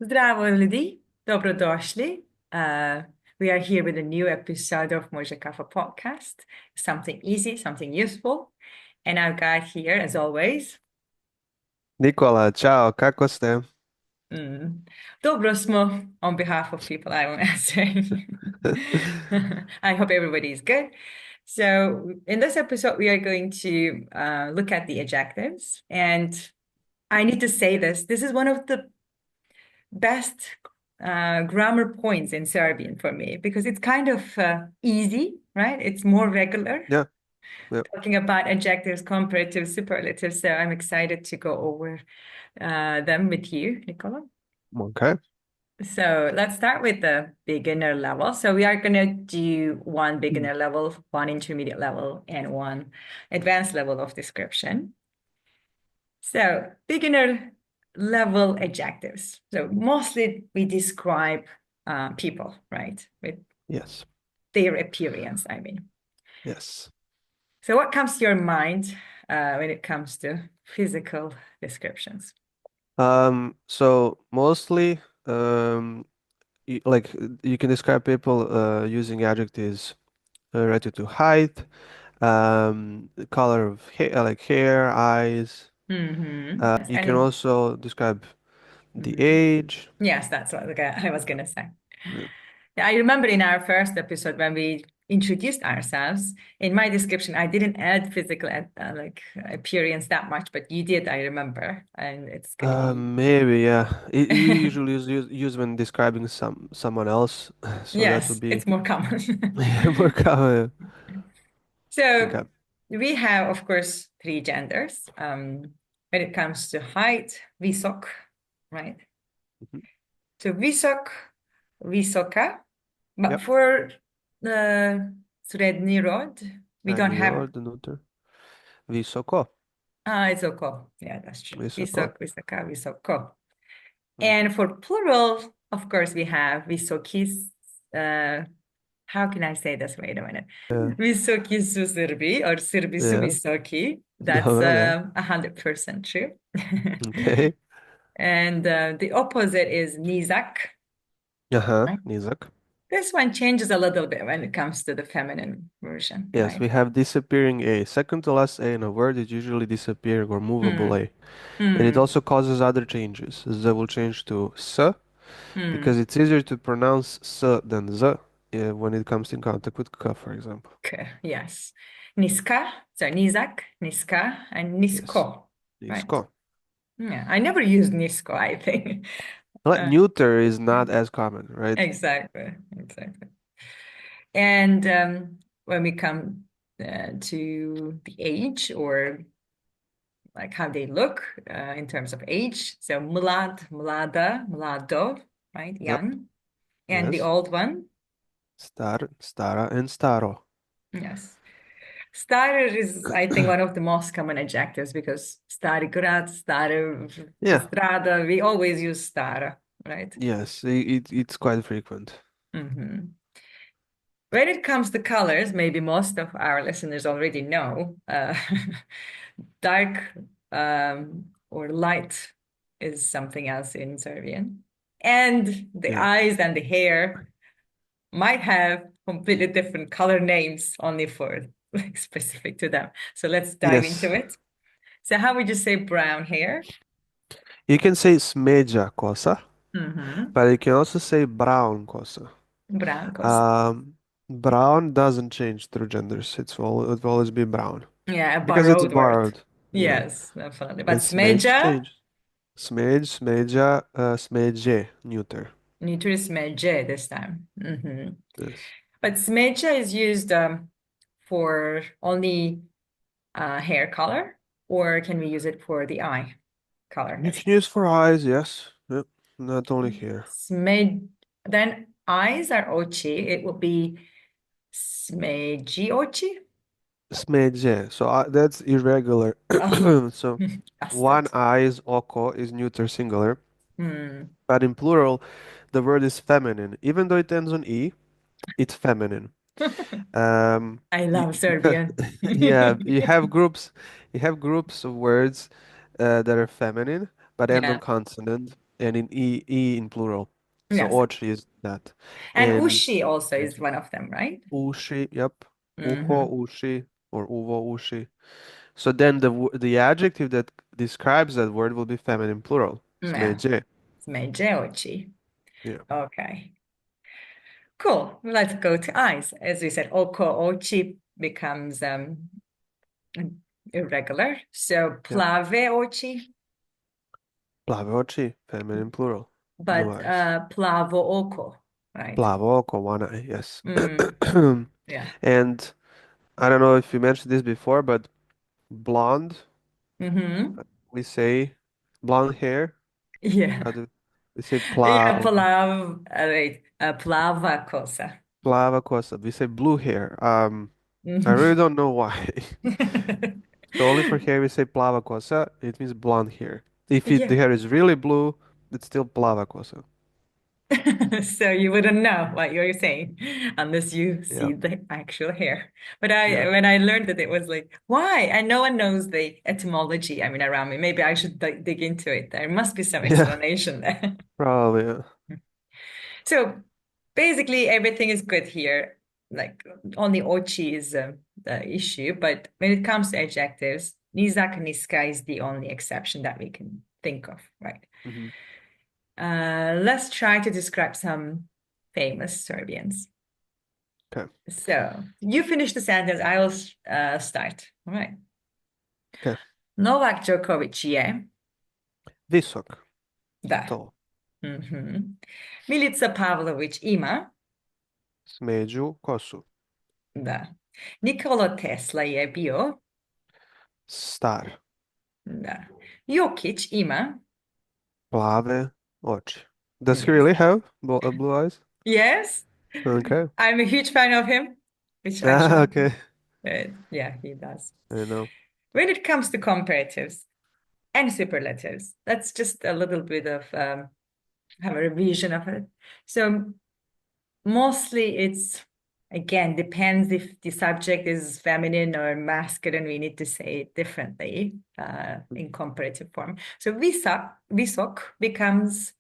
Zdravo ljudi, dobrodošli. We are here with a new episode of Možete podcast, something easy, something useful. And I've got here, as always, Nikola, čao, kako ste? mm, dobro smo on behalf of people I won't answer. I hope everybody is good. So in this episode, we are going to look at the adjectives. And I need to say this. This is one of the best grammar points in Serbian for me because it's kind of easy, right? It's more regular, Yeah, yeah. talking about adjectives, comparatives, superlatives. So I'm excited to go over them with you, Nicola. Okay. So let's start with the beginner level. So we are going to do one beginner level, one intermediate level, and one advanced level of description. So beginner level adjectives. So mostly we describe people, right? With Yes, their appearance, I mean. yes. So what comes to your mind when it comes to physical descriptions? So mostly, like you can describe people using adjectives related to height, the color of hair, like hair, eyes. Yes, You can and also describe the mhm. age. Yes, that's what I was going to say. Yeah. Yeah, I remember in our first episode when we introduced ourselves, in my description, I didn't add physical like appearance that much, but you did, I remember, and it's going to be Maybe, yeah. You usually use when describing someone else, so that would yes, be it's more common. more common. So Okay. we have, of course, three genders. When it comes to height, visok, right? Mhm. So visok, visoka, but Yep. for the srednji rod, we don't Srednji have. rod unutar. Visoko. It's oko. Yeah, that's true. Visoko. Visok, visoka, visoko. Mhm. And for plural, of course, we have visokis. Uh, how can I say this? Wait a minute. Yeah. Visoki su Srbi or Srbi su Yeah. visoki. That's Dobro, da. 100% true. Okay. And the opposite is nizak. Aha, Right? nizak. This one changes a little bit when it comes to the feminine version, Yes, right? we have disappearing A. Second to last A in a word is usually disappearing or movable Hmm. A. And it Hmm. also causes other changes. Z will change to S because Hmm. it's easier to pronounce S than Z when it comes in contact with K, for example. Okay. Yes. Niska. So nizak, niska, and Yes. nisko. Right. Nisko. Yeah. I never used nisko, I think. But Uh, neuter is not as common, right? exactly. Exactly. And when we come to the age or like how they look in terms of age, so mlad, mlada, mlado, right, Yep. young, and the Yes. old one, Star, stara, and staro. yes. Starter is, I think, one of the most common adjectives because stari grad, stara Yeah. strada, we always use stara, right? Yes, it's quite frequent. Hmm. When it comes to colors, maybe most of our listeners already know, dark or light is something else in Serbian. And the Yeah. eyes and the hair might have completely different color names only for like specific to them. So let's dive Yes. into it. So how would you say brown hair? You can say smeđa kosa, Hmm. but you can also say brown kosa. Brown coast. Um, Brown doesn't change through genders. It will always be brown Yeah, a because it's borrowed word. borrowed. Yeah. Yes, definitely. But And smedge smeđa, change. Smeđa, smeđe, neuter. neuter is smeđe this time. Hmm. Yes. But smeđa is used for only hair color, or can we use it for the eye color You as can use for eyes, yes. Yep. Not only well? here. Smed, then eyes are ochi. It will be smeđi oči. Smeđe. So that's irregular. Oh, So one bastard. eye is oko is neuter singular, Hmm. but in plural, the word is feminine. Even though it ends on e, it's feminine. I You, love Serbian. yeah, you have groups of words that are feminine but end on Yeah. consonant. and in e in plural. So Yes. oči is that. And And ushi also is one of them, right? uši, yep. Uho, Hmm. uši, or uvo, uši. So then the adjective that describes that word will be feminine plural. Yeah. Smeđe. Smeđe oči. Yeah. Okay. Cool. Let's go to eyes. As we said, oko, oči becomes irregular. So Yep. plave oči, Plave oči, feminine plural. Blue but eyes. plavo oko, right? Plavo oko, one eye, yes. Mm, yeah. And I don't know if you mentioned this before, but blonde, Hmm. we say blonde hair. Yeah. How do we say Yeah, wait, plava kosa. plava kosa? We say blue hair. I Mhm. really don't know why. So only for hair we say plava kosa. It means blonde hair. If the Yeah. hair is really blue, it's still plava kosa. So you wouldn't know what you're saying unless you Yeah, see the actual hair. But yeah, when I learned that, it was like, why? And no one knows the etymology, I mean, around me. Maybe I should dig into it. There must be some yeah. explanation there. Probably. Yeah. So basically, everything is good here. Like only ochi is the issue. But when it comes to adjectives, nizak, niska is the only exception that we can think of, right? Hmm. Let's try to describe some famous Serbians. Okay. So you finish the sentence, I'll start. All right. Okay. Novak Djokovic je, Visok. da. Tall. Mhm. Milica Pavlović ima, Smeđu kosu. da. Nikola Tesla je bio, Star. da. Jokić ima, Plave oči. Does he yes. really have blue eyes? Yes, Okay. I'm a huge fan of him, which Ah, actually, okay. yeah, he does. I know. When it comes to comparatives and superlatives, that's just a little bit of have a revision of it. So mostly it's again depends if the subject is feminine or masculine. We need to say it differently in comparative form. So visok becomes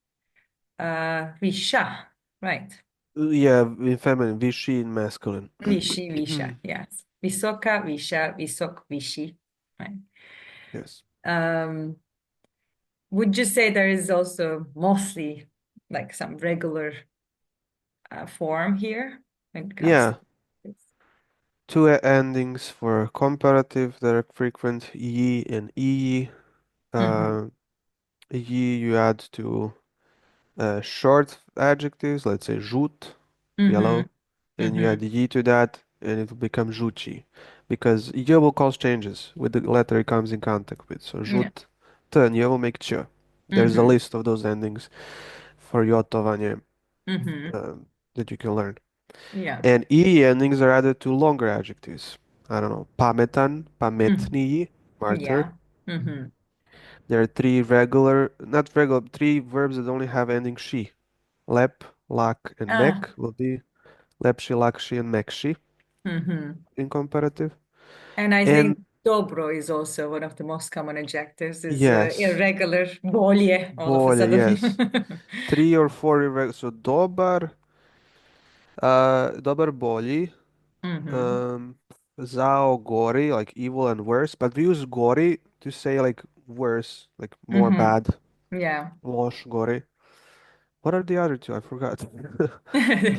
visha, right? Yeah, in feminine, vishi in masculine. Vishi, visha, yes. Visoka, visha, visok, vishi, right? Yes. Um, would you say there is also mostly like some regular form here when it comes to Yeah, this? two endings for comparative that are frequent, ye and iyi. Mm-hmm. Uh, ye you add to short adjectives, let's say žut, Mm-hmm. yellow, and you add Mm-hmm. ye to that, and it will become žući, because y will cause changes with the letter it comes in contact with. So Yeah. žut, t, and y will make ch. There's a Mm-hmm. list of those endings for jotovanje Mm-hmm. that you can learn. Yeah. And e endings are added to longer adjectives. I don't know, pametan, Mm. pametniji, smarter. Yeah. Mm-hmm. There are three regular, not regular, three verbs that only have ending shi. Lep, lak, and Ah. mek will be lepši, lakši, and mekši Mm-hmm. in comparative. And I And think dobro is also one of the most common adjectives is yes, irregular, bolje, all of a bolje, sudden. yes. Three or four irregular. So dobar, dobar, bolji, Mm-hmm. um, zao, gori, like evil and worse. But we use gori to say like worse, like more Mm-hmm. bad. Yeah. Loš, gori. What are the other two? I forgot.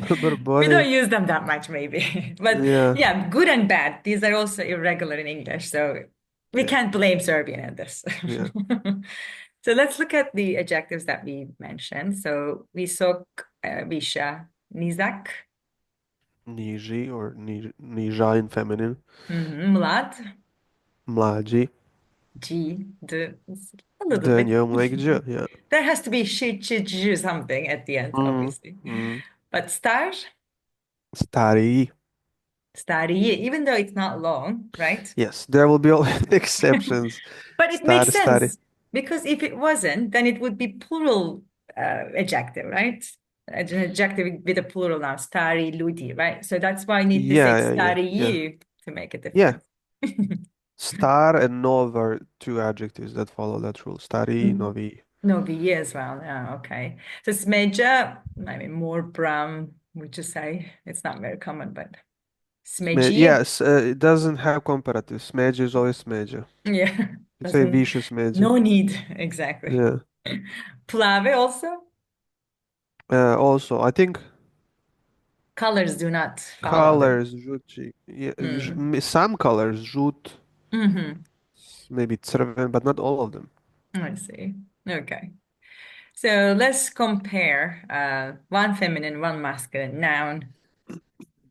Dobar, We bolji. don't use them that much, maybe. But Yeah, yeah, good and bad. These are also irregular in English. So we yeah, can't blame Serbian in this. yeah. So let's look at the adjectives that we mentioned. So visok, visha, nizak, Niži or niža in feminine. mlad, Mlađi. g, d, a little D, bit. njemu like dž, yeah. There has to be shi, chi, ju, something at the end, Mm, obviously. mm. But star, Stariji. starije, even though it's not long, right? Yes, there will be always exceptions. But it makes Stari. sense because if it wasn't, then it would be plural adjective, right? An adjective with a plural now, stari, ludi, right? So that's why I need to say Yeah, yeah, yeah, yeah. stariji to make a Yeah, difference. star and nov are two adjectives that follow that rule. Stari, novi. No, B as well. Yeah, okay. So smeđa, I mean, more brown, would you say? It's not very common, but smeđi, Yes, it doesn't have comparative. Smeđa is always smeđa. yeah, You say doesn't, više smeđa. no need, exactly. Yeah. Plave also, Also, I think colors do not follow the. colors, žuti. Yeah, Mm. some colors, žut, Hmm. maybe crven, but not all of them. I see. Okay. So let's compare one feminine, one masculine noun.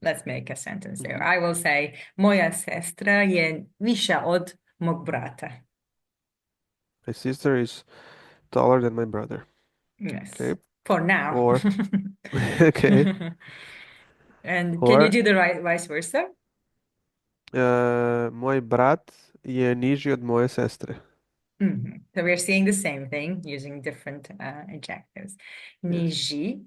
Let's make a sentence there. Mhm. I will say, moja sestra je viša od mog brata. My sister is taller than my brother. Yes, Okay. for now. Or, okay. And can you Or, do the right vice versa? moj brat je niži od moje sestre. Mhm. So we're seeing the same thing using different adjectives. Yes. Niži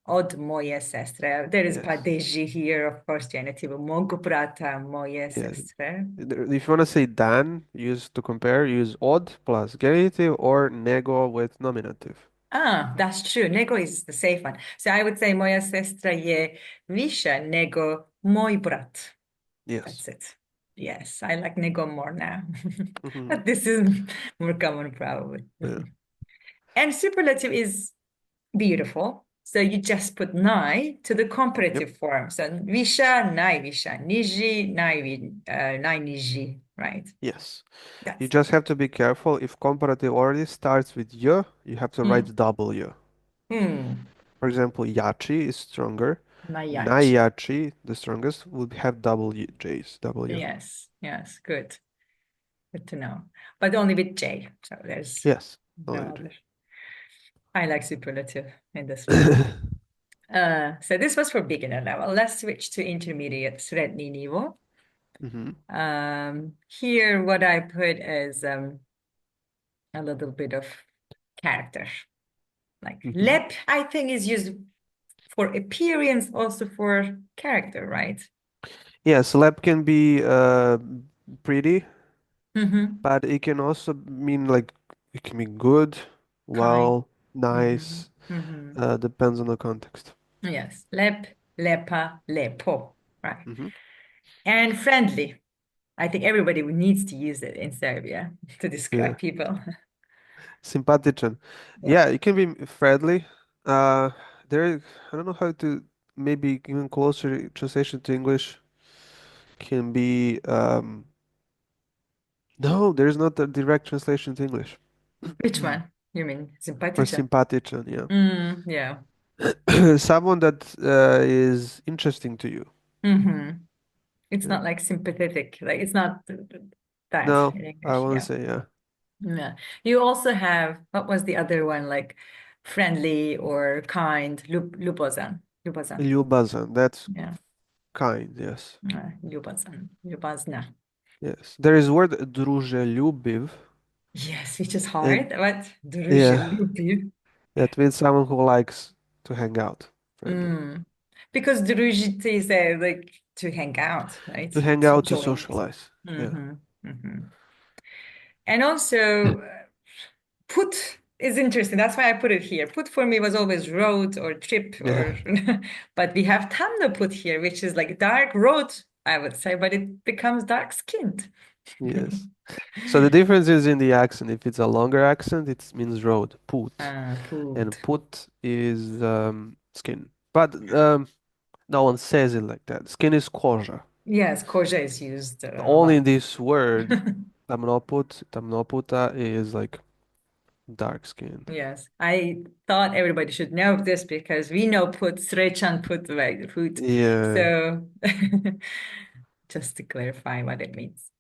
od moje sestre. There is Yes. padeži here, of course, genitive. Mog brata, moje Yes. sestre. If you want to say dan, use to compare, use od plus genitive or nego with nominative. Ah, that's true. Nego is the safe one. So I would say moja sestra je viša nego moj brat. Yes. That's it. Yes, I like nego more now. Mhm. But this is more common probably. Yeah. And superlative is beautiful. So you just put nai to the Yep. comparative form. So visha, niji, nai, right? Yes. You That's just have to be careful. If comparative already starts with y, you have to mm. write W. Hmm. For example, yachi is stronger. Nayachi. Nayachi, the strongest, would have double J's, W. Yes, yes, good. Good to know. But only with J. So there's Yes, no only other. J. I like superlative in this one. So this was for beginner level. Let's switch to intermediate, srednji nivo. Hmm. Here, what I put is a little bit of character. Like Hmm. lep, I think is used for appearance, also for character, right? Yes, lab can be pretty, Mm-hmm. but it can also mean like it can be good, Kind. well, Mm-hmm. nice, Mm-hmm. depends on the context. Yes. Lep, lepa, lepo, right? Hmm. And friendly. I think everybody needs to use it in Serbia to Yeah, describe people. simpatičan. Yeah. Yeah, it can be friendly. Uh, there, I don't know how to maybe even closer translation to English can be no, there's not a direct translation to English. Which one? You mean For simpatičan? simpatičan, yeah. Yeah. Someone that is interesting to you. Mm-hmm. It's Yeah. not like sympathetic. Like it's not that No, in I English. won't Yeah. say yeah. Yeah. You also have, what was the other one? Like friendly or kind. Lubozan. Lubozan. Ljubazan, that's Yeah. kind, yes. Ljubazan. Ljubazna. Yes. There is word druželjubiv, Yes, which is and hard. What? yeah, Druželjubiv. that means someone who likes to hang out, friendly. Mm. Because družiti is like to hang out, right? To hang out, to Socialize. socialize. Yeah. Mm-hmm. Mm-hmm. And also, put is interesting. That's why I put it here. Put for me was always road or trip Yeah. or, but we have tamna put here, which is like dark road, I would say, but it becomes dark skinned. Yes. So the difference is in the accent. If it's a longer accent, it means road, put. And Put. put is skin. But no one says it like that. Skin is koža. Yes, koja is used a Only in lot. this word, tamnoputa is like dark skin. Yes, I thought everybody should know this because we know put, srećan put, right, put. Yeah. So just to clarify what it means.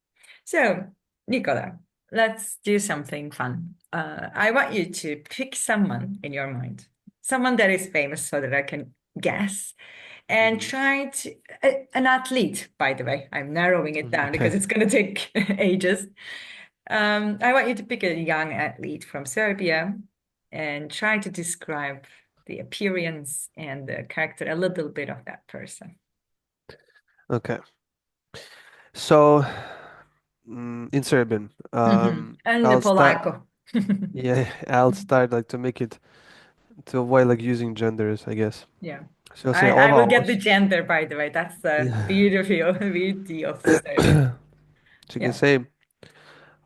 So, Nicola, let's do something fun. I want you to pick someone in your mind, someone that is famous so that I can guess, and Hmm. try to, an athlete, by the way. I'm narrowing it down because Okay. it's going to take ages. I want you to pick a young athlete from Serbia and try to describe the appearance and the character, a little bit of that person. Okay. So in Serbian, And the I'll start. Polako. Yeah, I'll start like to make it to avoid like using genders, I guess. Yeah. So I'll say I ova will get the os. gender, by the way. That's the Yeah. beautiful beauty of Serbian. So you can Yeah. say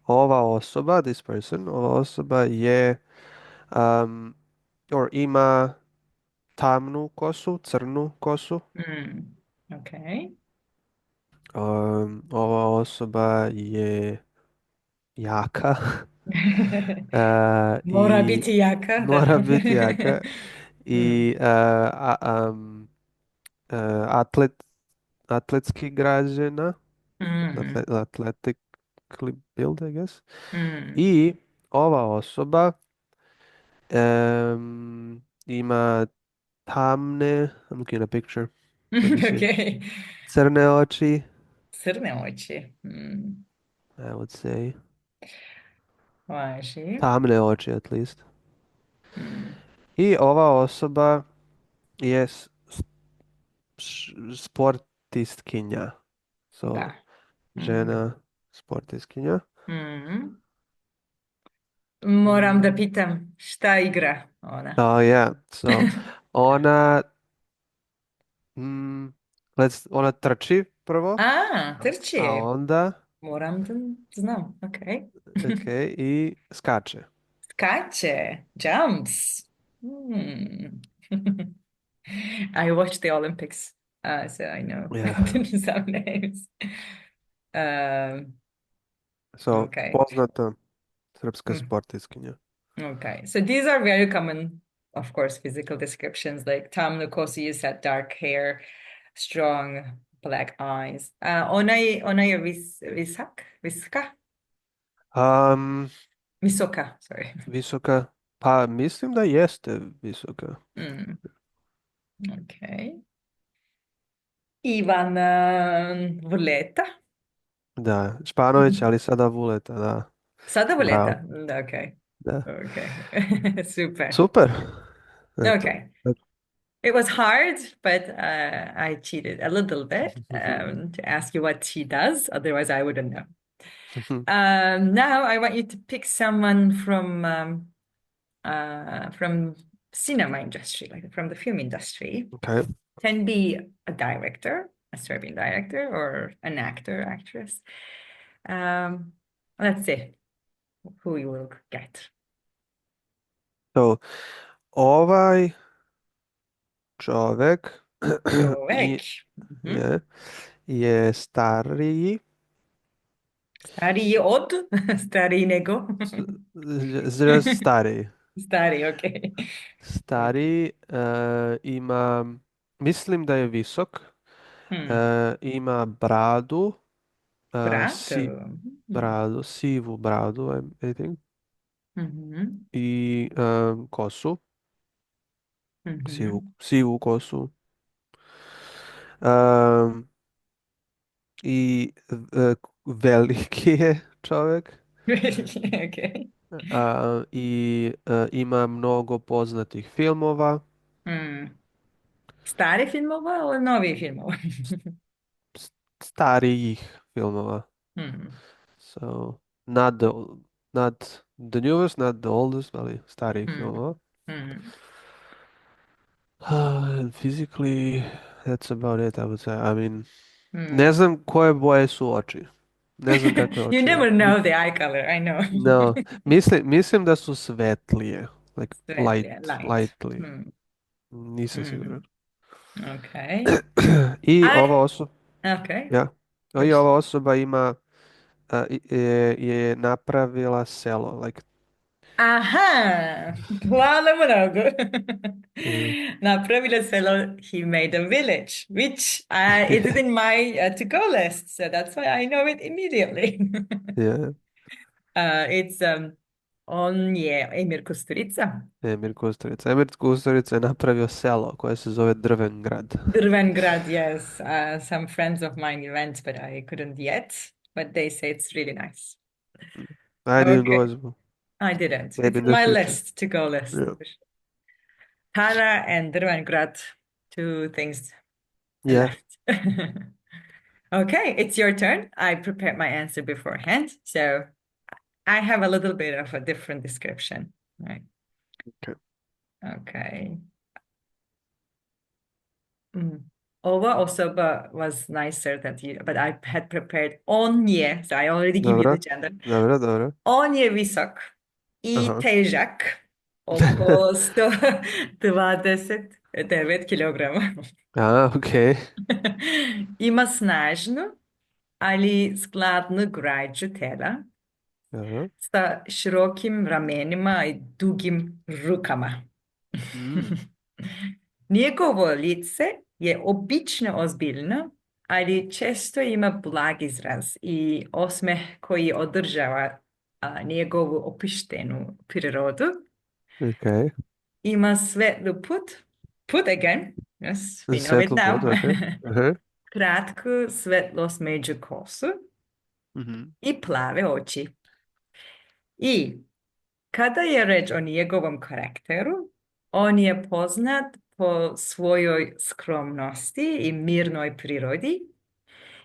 ova osoba, this person, ova osoba je or ima tamnu kosu, crnu kosu. Mm. Okay. Ova osoba je jaka Mora i biti jaka, da. mora biti jaka Mm. i atlet, atletski građena, Mm. athletically built, I guess. Mm. I ova osoba ima tamne, I'm looking at a picture. Let me see. Okay. Crne oči, Crne oči. Mm. I would say. Važi. Tamne oči, at least. Mm. I ova osoba je sportistkinja. So, Da. Mm. žena sportistkinja. Mm. Moram da Mm. pitam šta igra ona. Oh, yeah. So, ona, ona trči prvo, A, a trči. onda, Moram da znam. Okay. okay, i skače. Skače. Jumps. Hmm. I watched the Olympics, so I know Yeah. some names. Um, So, okay. poznata srpska Mm, sportistkinja. okay. So these are very common, of course, physical descriptions like Tam Nukosi is had dark hair, strong black eyes. Ona je viska? Um, Visoka, sorry. visoka, pa mislim da jeste visoka. Mm, okay. Ivan Vuleta? Da, Španović, ali sada Vuleta, da. Sada Bravo. Vuleta? Okay. Da. Okay. Super. Super. Eto. Okay. It was hard, but I cheated a little bit to ask you what she does. Otherwise, I wouldn't know. Now I want you to pick someone from cinema industry, like from the film industry. Okay. Can be a director, a Serbian director, or an actor, actress. Um, let's see who you will get. So, ovaj čovek i, Čovek. Mhm. je, je stariji, Stariji od, stariji nego. stariji. Stariji, ok. Stariji, ima, mislim da je visok, Hmm. ima bradu, Prato. Hmm. bradu, sivu bradu, I think, Mhm. i kosu, Mhm. sivu kosu. Um, I veliki je čovjek Ok. i ima mnogo poznatih filmova, Hmm. Stari filmova ili novi filmova? s- starijih filmova. Hmm. So, not the newest, not the oldest, ali starijih Hmm. filmova. Hmm. And physically, that's about it, I would say. I mean, ne Hmm. znam koje boje su oči. Ne znam kakve You oči ima. never know the eye color, I know. No, mislim da su svetlije. Like Svetlije, light. lightly. Hmm. Nisam Hmm. siguran. Okay. I ova I, osoba, okay. ja, i ova osoba ima, je napravila selo. Like, Aha, hvala mnogo. uh, Napravila selo, he made a village, which it's in my to-go list, so that's why I know it immediately. yeah, It's on je Emir Kusturica, Emir Kusturica. Emir Kusturica je napravio selo koje se zove Drvengrad. Drvengrad, yes. Some friends of mine went, but I couldn't yet. But they say it's really nice. I didn't go Okay, as well. I didn't. Maybe It's in in the my future. list, to-go list. Yeah. Tara and Drvengrad, two things Yeah. left. Okay, it's your turn. I prepared my answer beforehand, so I have a little bit of a different description. Right. Okay. Okay. Ova osoba was nicer than you, but I had prepared on je, so I already give you the Dobro, gender. dobro, dobro. On je visok i Aha. težak oko 129 kilograma. Okay. Ima snažnu, ali skladnu građu tela Dobro. sa širokim ramenima i dugim rukama. Mm. Njegovo lice je obično ozbiljno, ali često ima blag izraz i osmeh koji održava njegovu opuštenu prirodu. Okay. Ima svetlu put again, yes, we know it Svetlo now. put, okay. Aha. Kratku svetlost među kosu Mhm. i plave oči. I kada je reč o njegovom karakteru, on je poznat po svojoj skromnosti i mirnoj prirodi.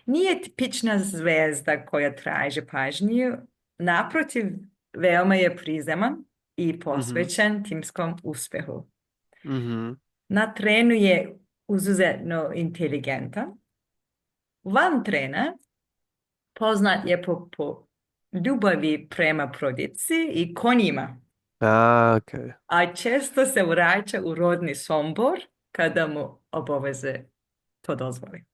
Nije tipična zvezda koja traži pažnju, naprotiv, veoma je prizeman i Mhm. posvećen timskom uspjehu. Mhm. Na trenu je izuzetno inteligentan. Van trena poznat je po ljubavi prema porodici i konjima, Okay. a često se vraća u rodni Sombor kada mu obaveze to dozvoli.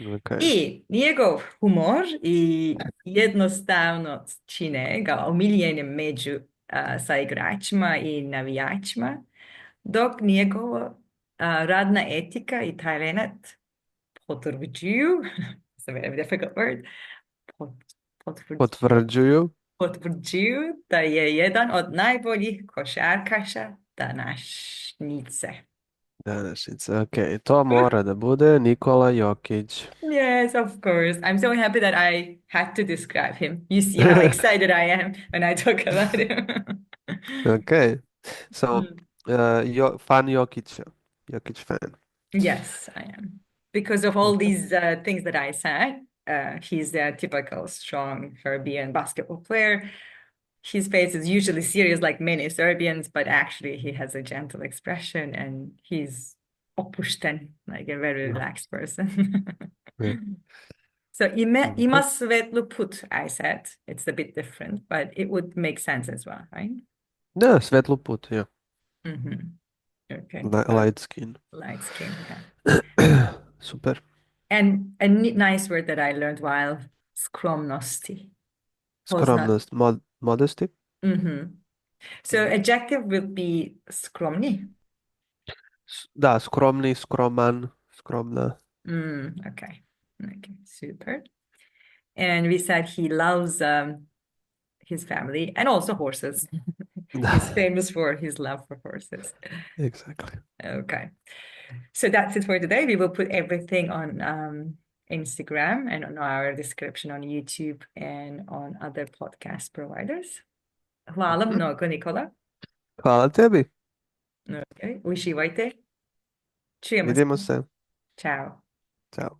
Okay. I njegov humor i jednostavno čine ga omiljenim među sa igračima i navijačima, dok njegova radna etika i talent potvrđuju, it's a very difficult word, potvrđuju, Potvrđuju. potvrđuju da je jedan od najboljih košarkaša današnjice. Današnjica. Okay. To mora da bude Nikola Jokić. Yes, of course. I'm so happy that I had to describe him. You see how excited I am when I talk about him. Okay. So, Mm. fan Jokića. Jokić fan. Yes, I am. Because of all Okay. these things that I said, he's a typical strong Serbian basketball player. His face is usually serious like many Serbians, but actually he has a gentle expression and he's opušten, like a very relaxed person. Yeah. So ima Okay. svetlu put, I said. It's a bit different, but it would make sense as well, right? Da, svetlo put, ja. Okay, Light skin. light skin, yeah. Super. And a nice word that I learned while skromnosti. Poznat. Skromnost. Modesty? So adjective would be skromni. Da, skromni, skroman, skromna. Okay, super. And we said he loves his family and also horses. He's famous for his love for horses. Exactly. Okay. So that's it for today. We will put everything on Instagram and on our description on YouTube and on other podcast providers. Hvala mnogo, Nikola. Hvala tebi. Okay. Uživajte. Čujemo se. Vidimo se. Ćao. Ćao.